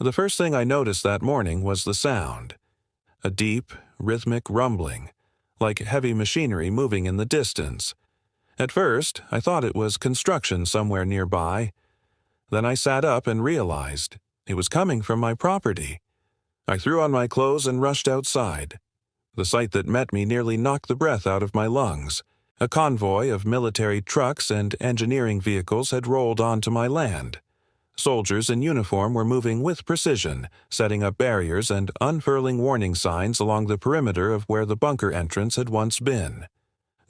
The first thing I noticed that morning was the sound. A deep, rhythmic rumbling, like heavy machinery moving in the distance. At first, I thought it was construction somewhere nearby. Then I sat up and realized it was coming from my property. I threw on my clothes and rushed outside. The sight that met me nearly knocked the breath out of my lungs. A convoy of military trucks and engineering vehicles had rolled onto my land. Soldiers in uniform were moving with precision, setting up barriers and unfurling warning signs along the perimeter of where the bunker entrance had once been.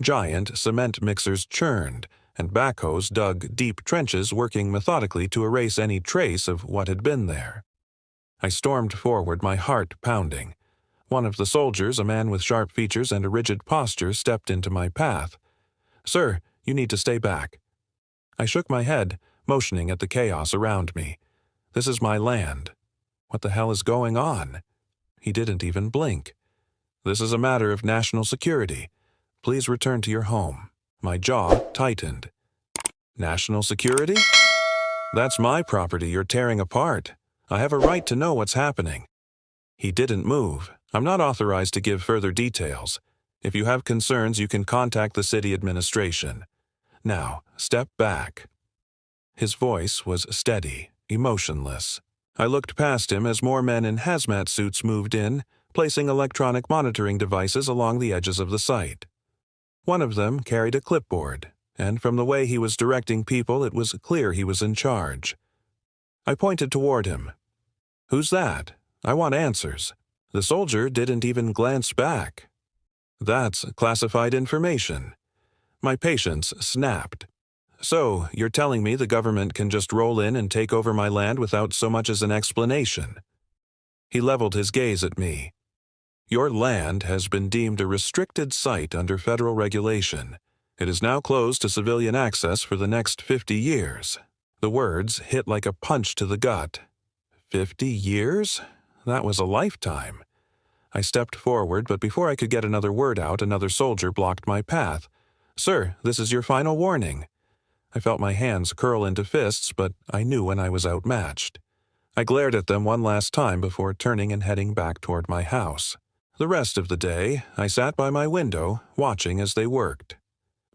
Giant cement mixers churned, and backhoes dug deep trenches, working methodically to erase any trace of what had been there. I stormed forward, my heart pounding. One of the soldiers, a man with sharp features and a rigid posture, stepped into my path. "Sir, you need to stay back." I shook my head, motioning at the chaos around me. "This is my land. What the hell is going on?" He didn't even blink. "This is a matter of national security. Please return to your home." My jaw tightened. National security? That's my property you're tearing apart. I have a right to know what's happening. He didn't move. I'm not authorized to give further details. If you have concerns, you can contact the city administration. Now, step back. His voice was steady, emotionless. I looked past him as more men in hazmat suits moved in, placing electronic monitoring devices along the edges of the site. One of them carried a clipboard, and from the way he was directing people, it was clear he was in charge. I pointed toward him. "Who's that? I want answers." The soldier didn't even glance back. "That's classified information." My patience snapped. "So, you're telling me the government can just roll in and take over my land without so much as an explanation?" He leveled his gaze at me. "Your land has been deemed a restricted site under federal regulation. It is now closed to civilian access for the next 50 years. The words hit like a punch to the gut. 50 years? That was a lifetime. I stepped forward, but before I could get another word out, another soldier blocked my path. "Sir, this is your final warning." I felt my hands curl into fists, but I knew when I was outmatched. I glared at them one last time before turning and heading back toward my house. The rest of the day, I sat by my window, watching as they worked.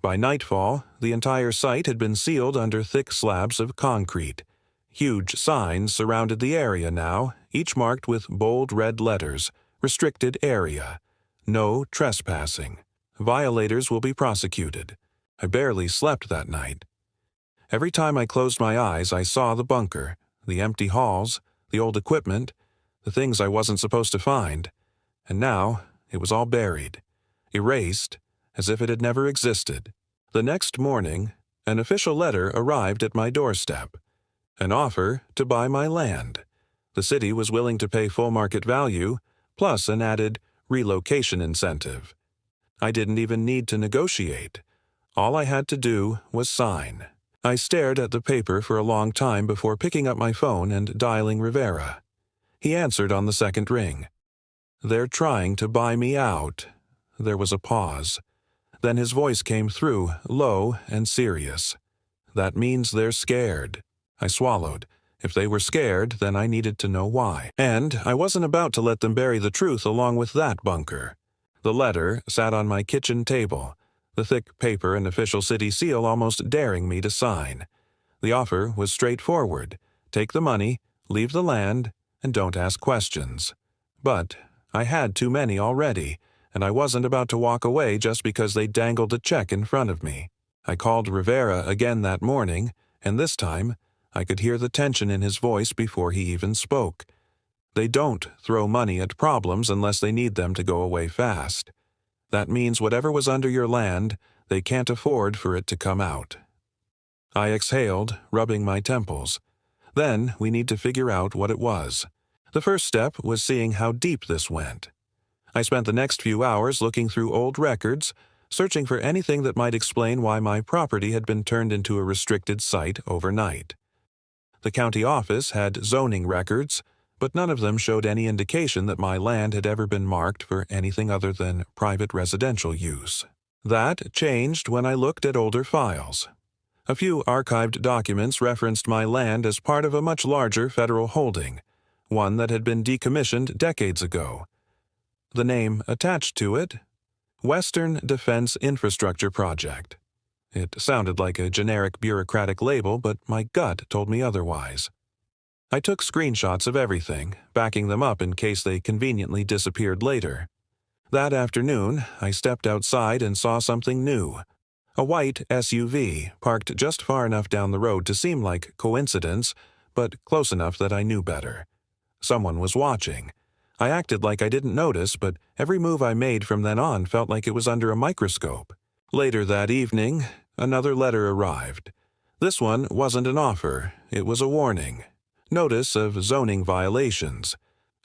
By nightfall, the entire site had been sealed under thick slabs of concrete. Huge signs surrounded the area now, each marked with bold red letters, "Restricted Area. No trespassing. Violators will be prosecuted." I barely slept that night. Every time I closed my eyes, I saw the bunker, the empty halls, the old equipment, the things I wasn't supposed to find. And now, it was all buried, erased, as if it had never existed. The next morning, an official letter arrived at my doorstep. An offer to buy my land. The city was willing to pay full market value, plus an added relocation incentive. I didn't even need to negotiate. All I had to do was sign. I stared at the paper for a long time before picking up my phone and dialing Rivera. He answered on the second ring. "They're trying to buy me out." There was a pause. Then his voice came through, low and serious. "That means they're scared." I swallowed. If they were scared, then I needed to know why. And I wasn't about to let them bury the truth along with that bunker. The letter sat on my kitchen table, the thick paper and official city seal almost daring me to sign. The offer was straightforward. Take the money, leave the land, and don't ask questions. But I had too many already, and I wasn't about to walk away just because they dangled a check in front of me. I called Rivera again that morning, and this time I could hear the tension in his voice before he even spoke. They don't throw money at problems unless they need them to go away fast. That means whatever was under your land, they can't afford for it to come out. I exhaled, rubbing my temples. Then we need to figure out what it was. The first step was seeing how deep this went. I spent the next few hours looking through old records, searching for anything that might explain why my property had been turned into a restricted site overnight. The county office had zoning records, but none of them showed any indication that my land had ever been marked for anything other than private residential use. That changed when I looked at older files. A few archived documents referenced my land as part of a much larger federal holding. one that had been decommissioned decades ago. The name attached to it? Western Defense Infrastructure Project. It sounded like a generic bureaucratic label, but my gut told me otherwise. I took screenshots of everything, backing them up in case they conveniently disappeared later. That afternoon, I stepped outside and saw something new. A white SUV parked just far enough down the road to seem like coincidence, but close enough that I knew better. Someone was watching. I acted like I didn't notice, but every move I made from then on felt like it was under a microscope. Later that evening, another letter arrived. This one wasn't an offer, it was a warning. Notice of zoning violations.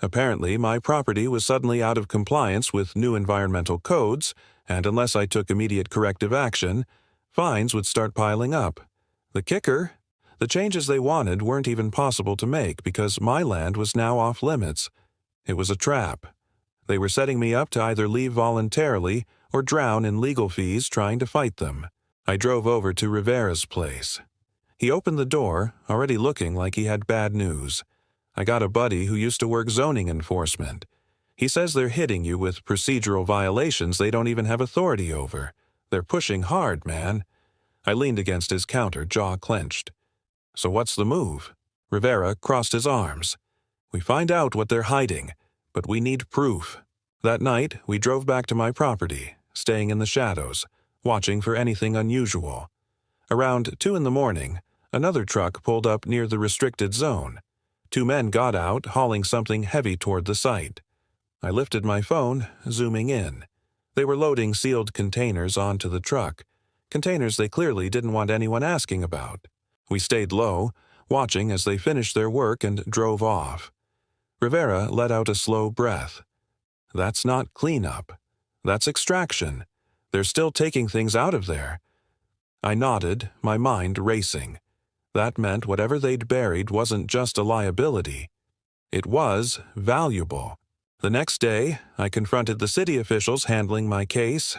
Apparently, my property was suddenly out of compliance with new environmental codes, and unless I took immediate corrective action, fines would start piling up. The kicker? The changes they wanted weren't even possible to make because my land was now off limits. It was a trap. They were setting me up to either leave voluntarily or drown in legal fees trying to fight them. I drove over to Rivera's place. He opened the door, already looking like he had bad news. I got a buddy who used to work zoning enforcement. He says they're hitting you with procedural violations they don't even have authority over. They're pushing hard, man. I leaned against his counter, jaw clenched. So what's the move? Rivera crossed his arms. We find out what they're hiding, but we need proof. That night, we drove back to my property, staying in the shadows, watching for anything unusual. Around 2 a.m, another truck pulled up near the restricted zone. 2 men got out, hauling something heavy toward the site. I lifted my phone, zooming in. They were loading sealed containers onto the truck, containers they clearly didn't want anyone asking about. We stayed low, watching as they finished their work and drove off. Rivera let out a slow breath. That's not cleanup. That's extraction. They're still taking things out of there. I nodded, my mind racing. That meant whatever they'd buried wasn't just a liability. It was valuable. The next day, I confronted the city officials handling my case.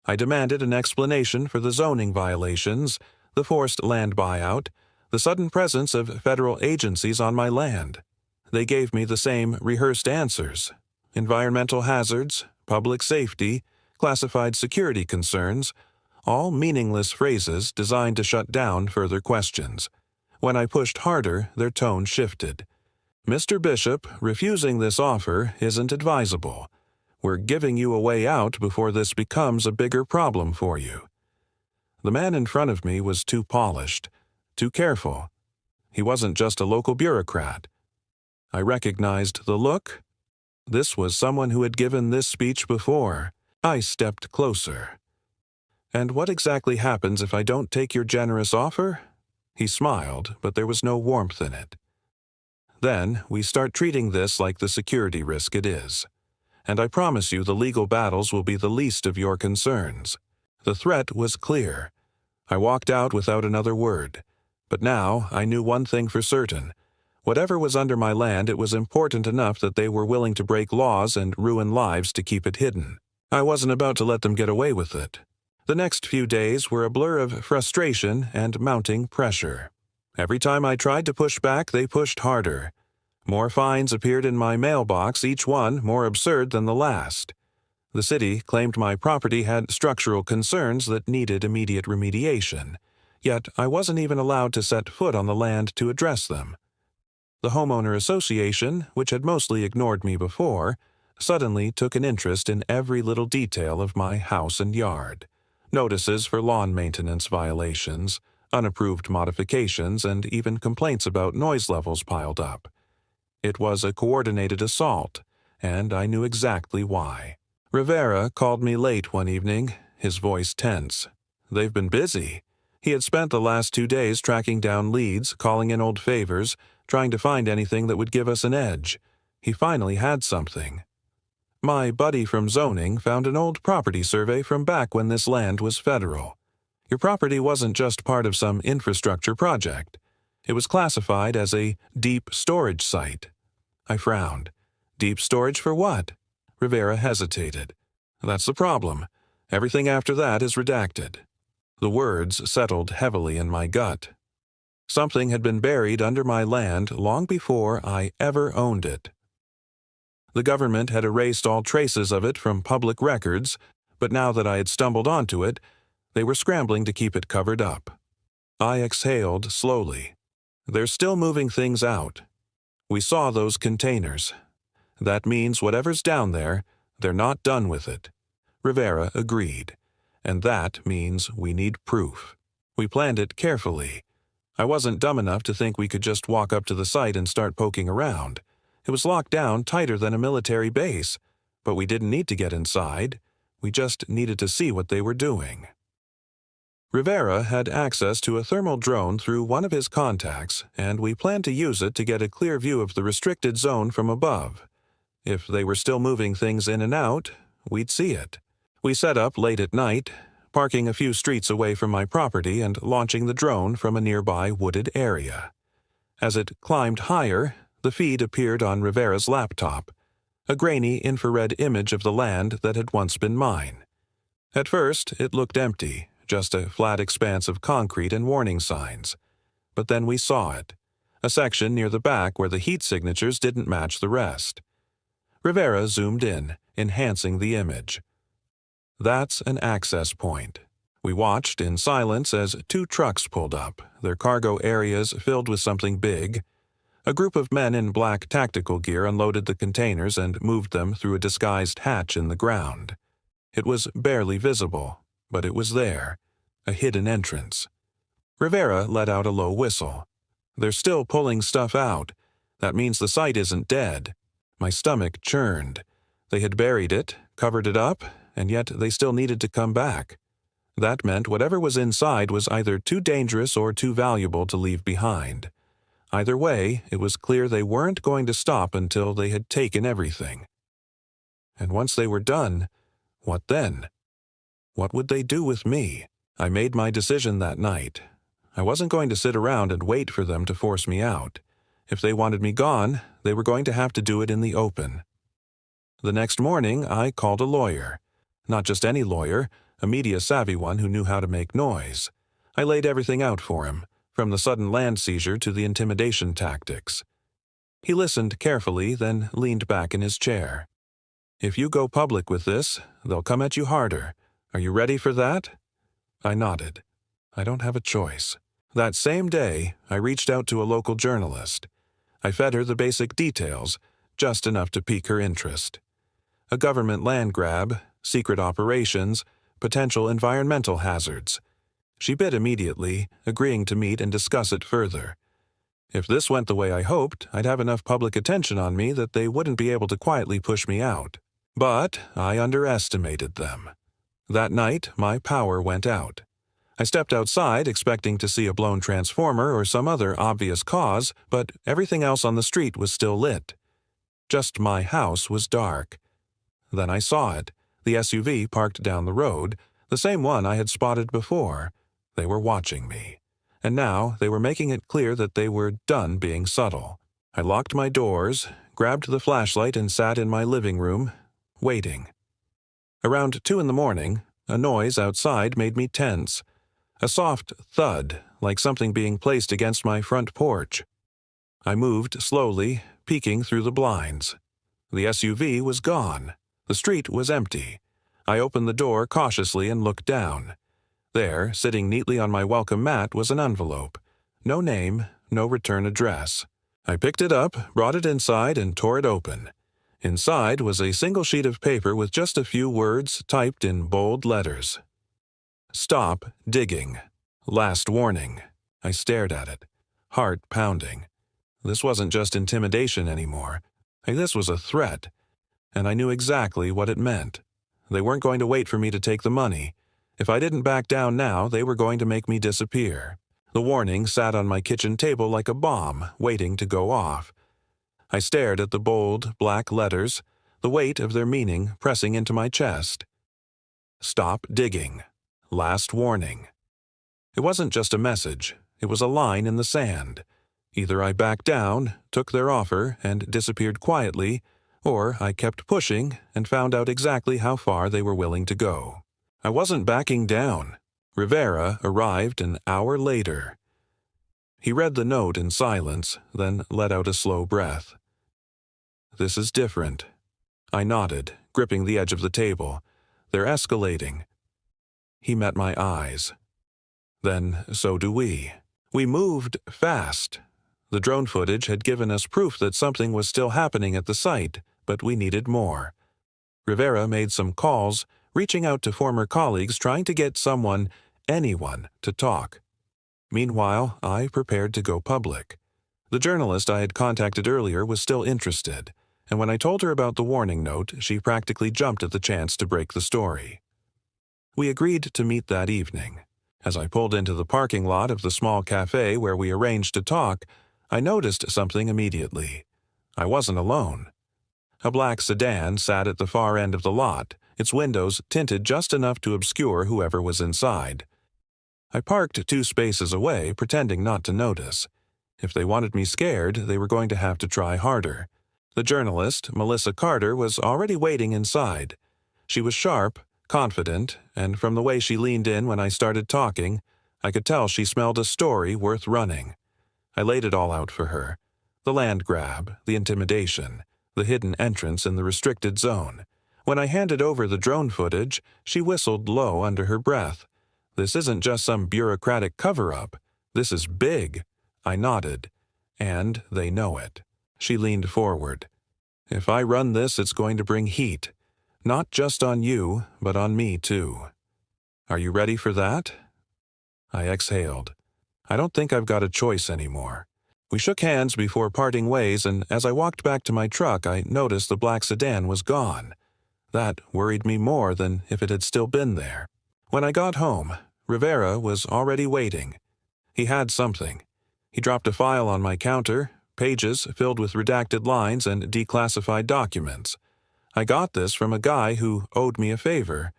I demanded an explanation for the zoning violations, the forced land buyout, the sudden presence of federal agencies on my land. They gave me the same rehearsed answers: environmental hazards, public safety, classified security concerns, all meaningless phrases designed to shut down further questions. When I pushed harder, their tone shifted. Mr. Bishop, refusing this offer isn't advisable. We're giving you a way out before this becomes a bigger problem for you. The man in front of me was too polished, too careful. He wasn't just a local bureaucrat. I recognized the look. This was someone who had given this speech before. I stepped closer. And what exactly happens if I don't take your generous offer? He smiled, but there was no warmth in it. Then we start treating this like the security risk it is. And I promise you the legal battles will be the least of your concerns. The threat was clear. I walked out without another word. But now I knew one thing for certain. Whatever was under my land, it was important enough that they were willing to break laws and ruin lives to keep it hidden. I wasn't about to let them get away with it. The next few days were a blur of frustration and mounting pressure. Every time I tried to push back, they pushed harder. More fines appeared in my mailbox, each one more absurd than the last. The city claimed my property had structural concerns that needed immediate remediation, yet I wasn't even allowed to set foot on the land to address them. The homeowner association, which had mostly ignored me before, suddenly took an interest in every little detail of my house and yard. Notices for lawn maintenance violations, unapproved modifications, and even complaints about noise levels piled up. It was a coordinated assault, and I knew exactly why. Rivera called me late one evening, his voice tense. They've been busy. He had spent the last 2 days tracking down leads, calling in old favors, trying to find anything that would give us an edge. He finally had something. My buddy from zoning found an old property survey from back when this land was federal. Your property wasn't just part of some infrastructure project. It was classified as a deep storage site. I frowned. Deep storage for what? Rivera hesitated. That's the problem. Everything after that is redacted. The words settled heavily in my gut. Something had been buried under my land long before I ever owned it. The government had erased all traces of it from public records, but now that I had stumbled onto it, they were scrambling to keep it covered up. I exhaled slowly. They're still moving things out. We saw those containers. That means whatever's down there, they're not done with it. Rivera agreed. And that means we need proof. We planned it carefully. I wasn't dumb enough to think we could just walk up to the site and start poking around. It was locked down tighter than a military base, but we didn't need to get inside. We just needed to see what they were doing. Rivera had access to a thermal drone through one of his contacts, and we planned to use it to get a clear view of the restricted zone from above. If they were still moving things in and out, we'd see it. We set up late at night, parking a few streets away from my property and launching the drone from a nearby wooded area. As it climbed higher, the feed appeared on Rivera's laptop, a grainy infrared image of the land that had once been mine. At first, it looked empty, just a flat expanse of concrete and warning signs. But then we saw it, a section near the back where the heat signatures didn't match the rest. Rivera zoomed in, enhancing the image. That's an access point. We watched in silence as 2 trucks pulled up, their cargo areas filled with something big. A group of men in black tactical gear unloaded the containers and moved them through a disguised hatch in the ground. It was barely visible, but it was there, a hidden entrance. Rivera let out a low whistle. They're still pulling stuff out. That means the site isn't dead. My stomach churned. They had buried it, covered it up, and yet they still needed to come back. That meant whatever was inside was either too dangerous or too valuable to leave behind. Either way, it was clear they weren't going to stop until they had taken everything. And once they were done, what then? What would they do with me? I made my decision that night. I wasn't going to sit around and wait for them to force me out. If they wanted me gone, they were going to have to do it in the open. The next morning, I called a lawyer. Not just any lawyer, a media-savvy one who knew how to make noise. I laid everything out for him, from the sudden land seizure to the intimidation tactics. He listened carefully, then leaned back in his chair. If you go public with this, they'll come at you harder. Are you ready for that? I nodded. I don't have a choice. That same day, I reached out to a local journalist. I fed her the basic details, just enough to pique her interest. A government land grab, secret operations, potential environmental hazards. She bid immediately, agreeing to meet and discuss it further. If this went the way I hoped, I'd have enough public attention on me that they wouldn't be able to quietly push me out. But I underestimated them. That night, my power went out. I stepped outside expecting to see a blown transformer or some other obvious cause, but everything else on the street was still lit. Just my house was dark. Then I saw it, the SUV parked down the road, the same one I had spotted before. They were watching me. And now they were making it clear that they were done being subtle. I locked my doors, grabbed the flashlight and sat in my living room, waiting. Around 2 a.m, a noise outside made me tense. A soft thud, like something being placed against my front porch. I moved slowly, peeking through the blinds. The SUV was gone. The street was empty. I opened the door cautiously and looked down. There, sitting neatly on my welcome mat, was an envelope. No name, no return address. I picked it up, brought it inside, and tore it open. Inside was a single sheet of paper with just a few words typed in bold letters. Stop digging. Last warning. I stared at it, heart pounding. This wasn't just intimidation anymore. This was a threat. And I knew exactly what it meant. They weren't going to wait for me to take the money. If I didn't back down now, they were going to make me disappear. The warning sat on my kitchen table like a bomb, waiting to go off. I stared at the bold, black letters, the weight of their meaning pressing into my chest. Stop digging. Last warning. It wasn't just a message. It was a line in the sand. Either I backed down, took their offer, and disappeared quietly, or I kept pushing and found out exactly how far they were willing to go. I wasn't backing down. Rivera arrived an hour later. He read the note in silence, then let out a slow breath. "This is different." I nodded, gripping the edge of the table. "They're escalating." He met my eyes. "Then so do we." We moved fast. The drone footage had given us proof that something was still happening at the site, but we needed more. Rivera made some calls, reaching out to former colleagues trying to get someone, anyone, to talk. Meanwhile, I prepared to go public. The journalist I had contacted earlier was still interested, and when I told her about the warning note, she practically jumped at the chance to break the story. We agreed to meet that evening. As I pulled into the parking lot of the small cafe where we arranged to talk, I noticed something immediately. I wasn't alone. A black sedan sat at the far end of the lot, its windows tinted just enough to obscure whoever was inside. I parked 2 spaces away, pretending not to notice. If they wanted me scared, they were going to have to try harder. The journalist, Melissa Carter, was already waiting inside. She was sharp, confident, and from the way she leaned in when I started talking, I could tell she smelled a story worth running. I laid it all out for her. The land grab, the intimidation, the hidden entrance in the restricted zone. When I handed over the drone footage, she whistled low under her breath. "This isn't just some bureaucratic cover-up. This is big." I nodded. "And they know it." She leaned forward. "If I run this, it's going to bring heat. Not just on you, but on me too. Are you ready for that?" I exhaled. I don't think I've got a choice anymore. We shook hands before parting ways, and as I walked back to my truck, I noticed the black sedan was gone. That worried me more than if it had still been there. When I got home, Rivera was already waiting. He had something. He dropped a file on my counter, pages filled with redacted lines and declassified documents. I got this from a guy who owed me a favor.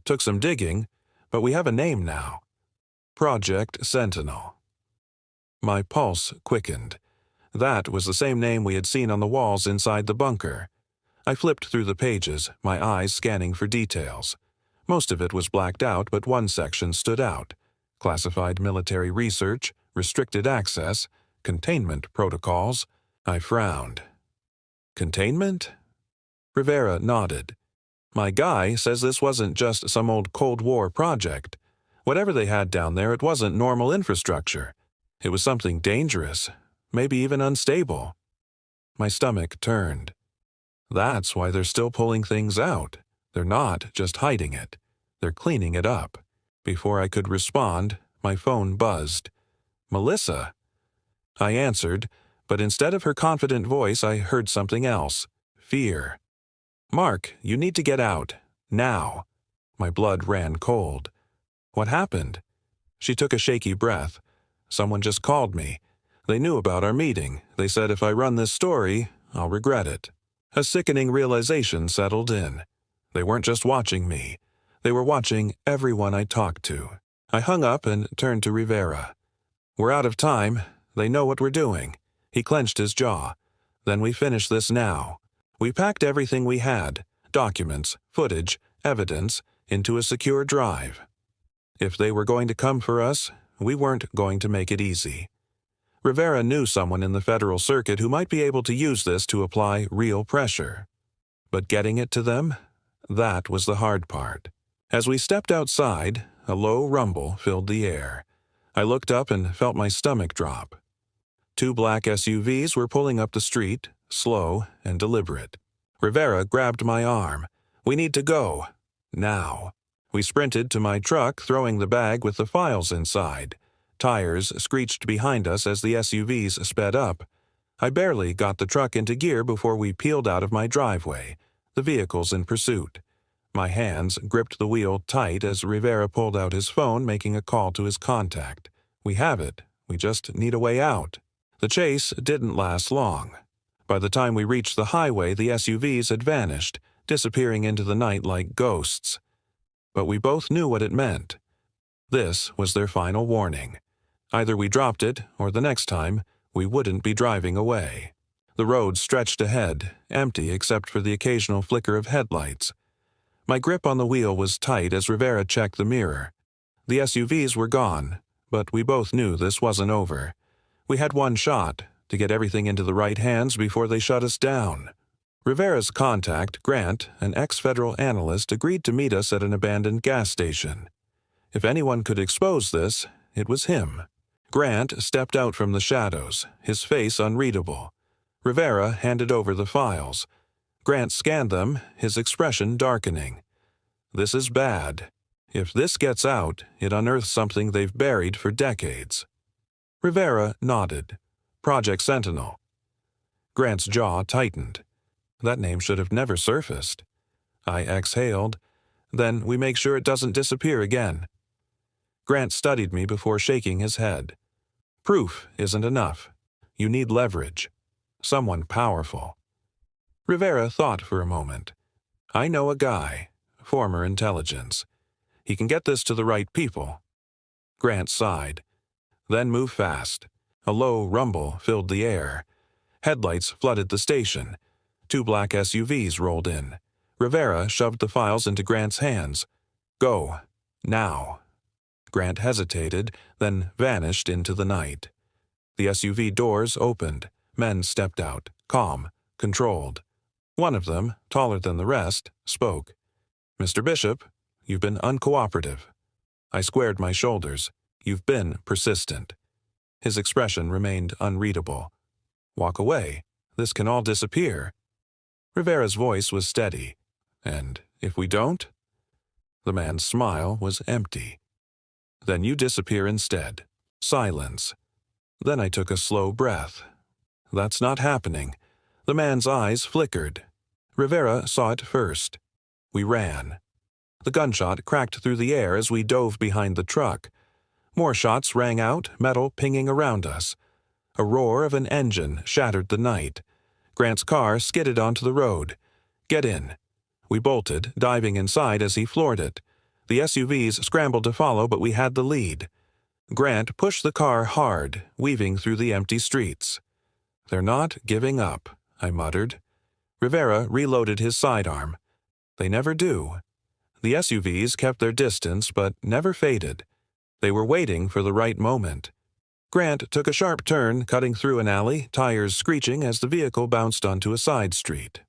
Took some digging, but we have a name now. Project Sentinel. My pulse quickened. That was the same name we had seen on the walls inside the bunker. I flipped through the pages, my eyes scanning for details. Most of it was blacked out, but one section stood out. Classified military research, restricted access, containment protocols. I frowned. Containment? Rivera nodded. "My guy says this wasn't just some old Cold War project. Whatever they had down there, it wasn't normal infrastructure. It was something dangerous, maybe even unstable." My stomach turned. That's why they're still pulling things out. They're not just hiding it. They're cleaning it up. Before I could respond, my phone buzzed. "Melissa." I answered, but instead of her confident voice, I heard something else. Fear. "Mark, you need to get out. Now." My blood ran cold. "What happened?" She took a shaky breath. "Someone just called me. They knew about our meeting. They said if I run this story, I'll regret it." A sickening realization settled in. They weren't just watching me. They were watching everyone I talked to. I hung up and turned to Rivera. "We're out of time. They know what we're doing." He clenched his jaw. "Then we finish this now." We packed everything we had, documents, footage, evidence, into a secure drive. If they were going to come for us, we weren't going to make it easy. Rivera knew someone in the federal circuit who might be able to use this to apply real pressure. But getting it to them, that was the hard part. As we stepped outside, a low rumble filled the air. I looked up and felt my stomach drop. 2 black SUVs were pulling up the street, slow and deliberate. Rivera grabbed my arm. "We need to go. Now." We sprinted to my truck, throwing the bag with the files inside. Tires screeched behind us as the SUVs sped up. I barely got the truck into gear before we peeled out of my driveway, the vehicles in pursuit. My hands gripped the wheel tight as Rivera pulled out his phone, making a call to his contact. "We have it. We just need a way out." The chase didn't last long. By the time we reached the highway, the SUVs had vanished, disappearing into the night like ghosts. But we both knew what it meant. This was their final warning. Either we dropped it, or the next time, we wouldn't be driving away. The road stretched ahead, empty except for the occasional flicker of headlights. My grip on the wheel was tight as Rivera checked the mirror. The SUVs were gone, but we both knew this wasn't over. We had one shot, to get everything into the right hands before they shut us down. Rivera's contact, Grant, an ex-federal analyst, agreed to meet us at an abandoned gas station. If anyone could expose this, it was him. Grant stepped out from the shadows, his face unreadable. Rivera handed over the files. Grant scanned them, his expression darkening. This is bad. If this gets out, it unearths something they've buried for decades. Rivera nodded. Project Sentinel. Grant's jaw tightened. That name should have never surfaced. I exhaled. Then we make sure it doesn't disappear again. Grant studied me before shaking his head. Proof isn't enough. You need leverage. Someone powerful. Rivera thought for a moment. I know a guy, former intelligence. He can get this to the right people. Grant sighed. Then move fast. A low rumble filled the air. Headlights flooded the station. 2 black SUVs rolled in. Rivera shoved the files into Grant's hands. Go. Now. Grant hesitated, then vanished into the night. The SUV doors opened. Men stepped out, calm, controlled. One of them, taller than the rest, spoke. Mr. Bishop, you've been uncooperative. I squared my shoulders. You've been persistent. His expression remained unreadable. Walk away. This can all disappear. Rivera's voice was steady. And if we don't? The man's smile was empty. Then you disappear instead. Silence. Then I took a slow breath. That's not happening. The man's eyes flickered. Rivera saw it first. We ran. The gunshot cracked through the air as we dove behind the truck. More shots rang out, metal pinging around us. A roar of an engine shattered the night. Grant's car skidded onto the road. Get in. We bolted, diving inside as he floored it. The SUVs scrambled to follow, but we had the lead. Grant pushed the car hard, weaving through the empty streets. They're not giving up, I muttered. Rivera reloaded his sidearm. They never do. The SUVs kept their distance, but never faded. They were waiting for the right moment. Grant took a sharp turn, cutting through an alley, tires screeching as the vehicle bounced onto a side street.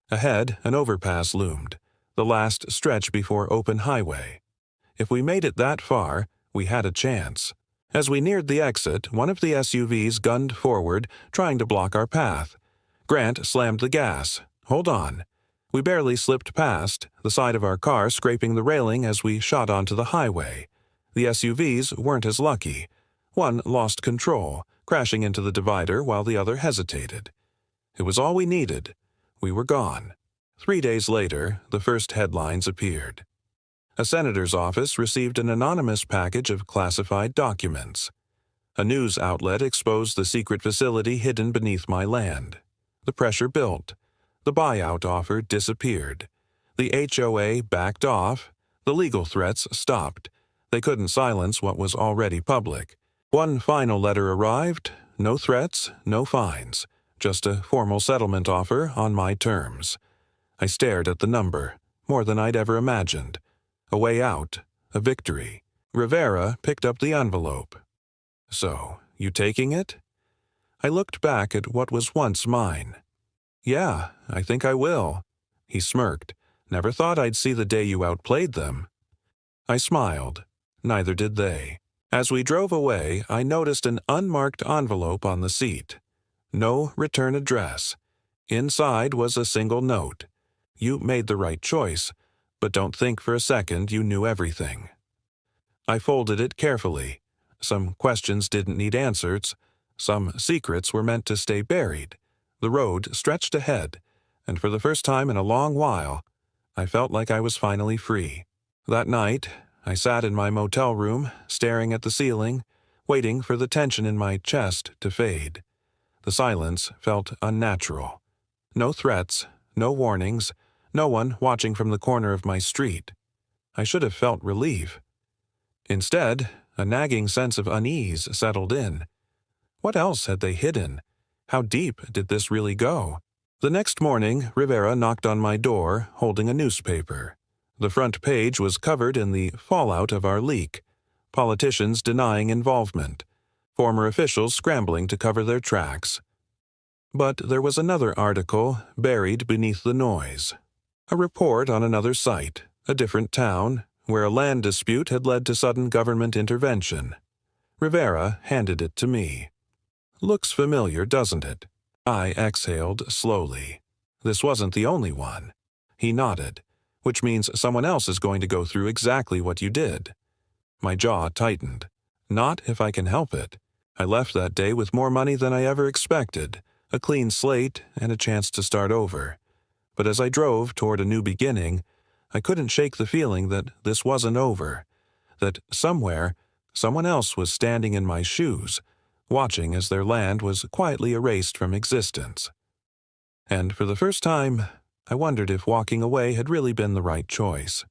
Ahead, an overpass loomed, the last stretch before open highway. If we made it that far, we had a chance. As we neared the exit, one of the SUVs gunned forward, trying to block our path. Grant slammed the gas. Hold on. We barely slipped past, the side of our car scraping the railing as we shot onto the highway. The SUVs weren't as lucky. One lost control, crashing into the divider while the other hesitated. It was all we needed. We were gone. 3 days later, the first headlines appeared. A senator's office received an anonymous package of classified documents. A news outlet exposed the secret facility hidden beneath my land. The pressure built. The buyout offer disappeared. The HOA backed off. The legal threats stopped. They couldn't silence what was already public. One final letter arrived. No threats, no fines. Just a formal settlement offer on my terms. I stared at the number, more than I'd ever imagined. A way out, a victory. Rivera picked up the envelope. So, you taking it? I looked back at what was once mine. Yeah, I think I will. He smirked. Never thought I'd see the day you outplayed them. I smiled. Neither did they. As we drove away, I noticed an unmarked envelope on the seat. No return address. Inside was a single note. You made the right choice, but don't think for a second you knew everything. I folded it carefully. Some questions didn't need answers. Some secrets were meant to stay buried. The road stretched ahead, and for the first time in a long while, I felt like I was finally free. That night, I sat in my motel room, staring at the ceiling, waiting for the tension in my chest to fade. The silence felt unnatural. No threats, no warnings, no one watching from the corner of my street. I should have felt relief. Instead, a nagging sense of unease settled in. What else had they hidden? How deep did this really go? The next morning, Rivera knocked on my door, holding a newspaper. The front page was covered in the fallout of our leak. Politicians denying involvement. former officials scrambling to cover their tracks. But there was another article buried beneath the noise. A report on another site, a different town, where a land dispute had led to sudden government intervention. Rivera handed it to me. Looks familiar, doesn't it? I exhaled slowly. This wasn't the only one. He nodded, which means someone else is going to go through exactly what you did. My jaw tightened. Not if I can help it. I left that day with more money than I ever expected, a clean slate and a chance to start over. But as I drove toward a new beginning, I couldn't shake the feeling that this wasn't over, that somewhere, someone else was standing in my shoes, watching as their land was quietly erased from existence. And for the first time, I wondered if walking away had really been the right choice.